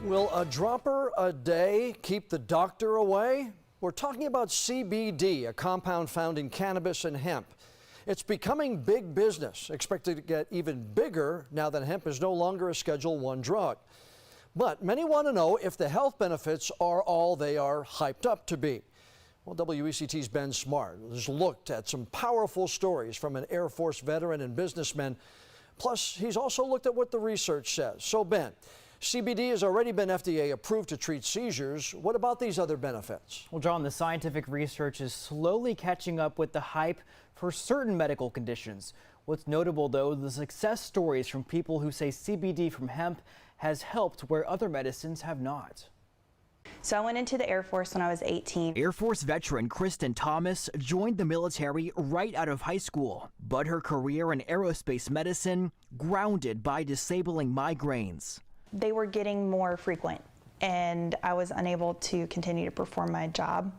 Will a dropper a day keep the doctor away? We're talking about CBD, a compound found in cannabis and hemp. It's becoming big business, expected to get even bigger now that hemp is no longer a Schedule I drug. But many want to know if the health benefits are all they are hyped up to be. Well, WECT's Ben Smart has looked at some powerful stories from an Air Force veteran and businessman. Plus, he's also looked at what the research says. So, Ben, CBD has already been FDA approved to treat seizures. What about these other benefits? Well, John, the scientific research is slowly catching up with the hype for certain medical conditions. What's notable, though, the success stories from people who say CBD from hemp has helped where other medicines have not. So I went into the Air Force when I was 18. Air Force veteran Kristen Thomas joined the military right out of high school, but her career in aerospace medicine grounded by disabling migraines. They were getting more frequent, and I was unable to continue to perform my job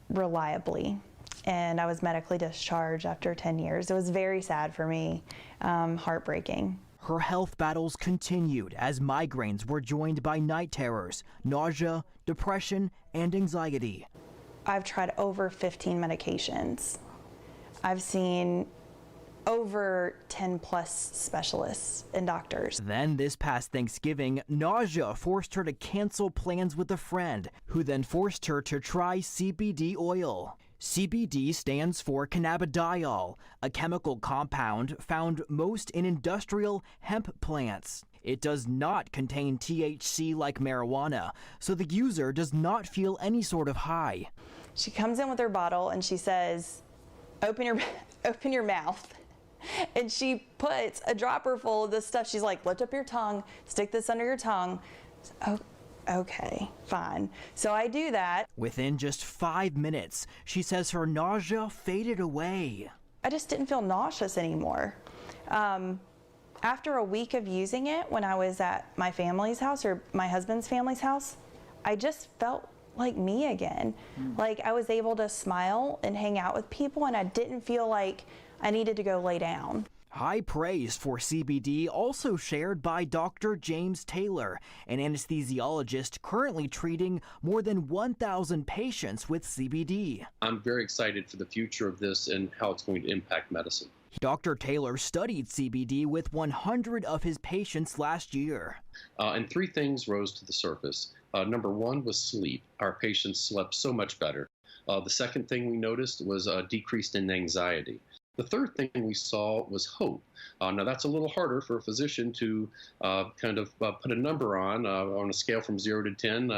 reliably. And I was medically discharged after 10 years. It was very sad for me, heartbreaking. Her health battles continued as migraines were joined by night terrors, nausea, depression, and anxiety. I've tried over 15 medications. I've seen over 10 plus specialists and doctors. Then this past Thanksgiving, nausea forced her to cancel plans with a friend, who then forced her to try CBD oil. CBD stands for cannabidiol, a chemical compound found most in industrial hemp plants. It does not contain THC like marijuana, so the user does not feel any sort of high. She comes in with her bottle and she says, open your mouth. And she puts a dropper full of this stuff. She's like, lift up your tongue, stick this under your tongue. Oh, okay, fine. So I do that. Within just 5 minutes, she says her nausea faded away. I just didn't feel nauseous anymore. After a week of using it, when I was at my family's house or my husband's family's house, I just felt like me again. Like I was able to smile and hang out with people, and I didn't feel like I needed to go lay down. High praise for CBD also shared by Dr. James Taylor, an anesthesiologist currently treating more than 1,000 patients with CBD. I'm very excited for the future of this and how it's going to impact medicine. Dr. Taylor studied CBD with 100 of his patients last year. And three things rose to the surface. Number one was sleep. Our patients slept so much better. The second thing we noticed was decreased in anxiety. The third thing we saw was hope. Now that's a little harder for a physician to put a number on a scale from 0 to 10,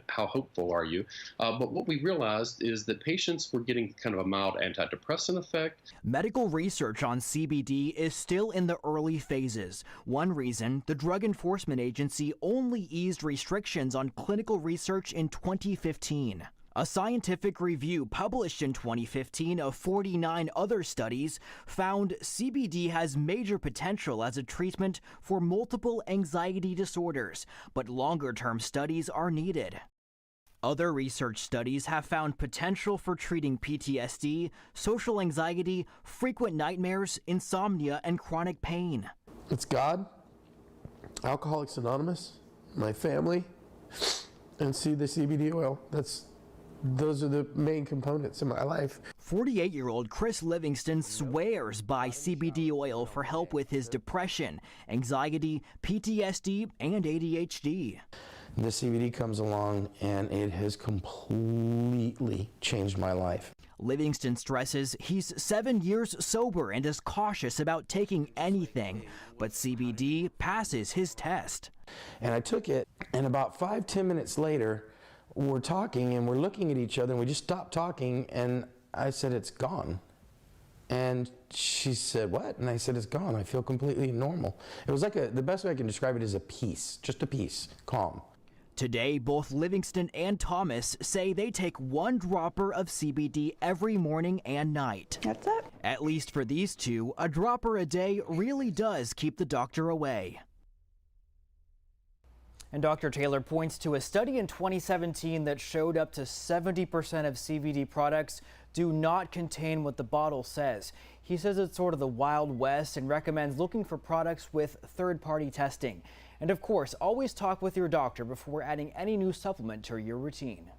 how hopeful are you? But what we realized is that patients were getting kind of a mild antidepressant effect. Medical research on CBD is still in the early phases. One reason, the Drug Enforcement Agency only eased restrictions on clinical research in 2015. A scientific review published in 2015 of 49 other studies found CBD has major potential as a treatment for multiple anxiety disorders, but longer-term studies are needed. Other research studies have found potential for treating PTSD, social anxiety, frequent nightmares, insomnia, and chronic pain. It's God, Alcoholics Anonymous, my family, and see the CBD oil. Those are the main components in my life. 48-year-old Chris Livingston swears by CBD oil for help with his depression, anxiety, PTSD, and ADHD. The CBD comes along and it has completely changed my life. Livingston stresses he's 7 years sober and is cautious about taking anything, but CBD passes his test. And I took it, and about 5-10 minutes later, we're talking and we're looking at each other and we just stopped talking, and I said, it's gone. And she said, what? And I said, it's gone. I feel completely normal. It was like the best way I can describe it is a peace, just a peace, calm. Today, both Livingston and Thomas say they take 1 dropper of CBD every morning and night. That's it. At least for these two, a dropper a day really does keep the doctor away. And Dr. Taylor points to a study in 2017 that showed up to 70% of CBD products do not contain what the bottle says. He says it's sort of the Wild West and recommends looking for products with third-party testing. And of course, always talk with your doctor before adding any new supplement to your routine.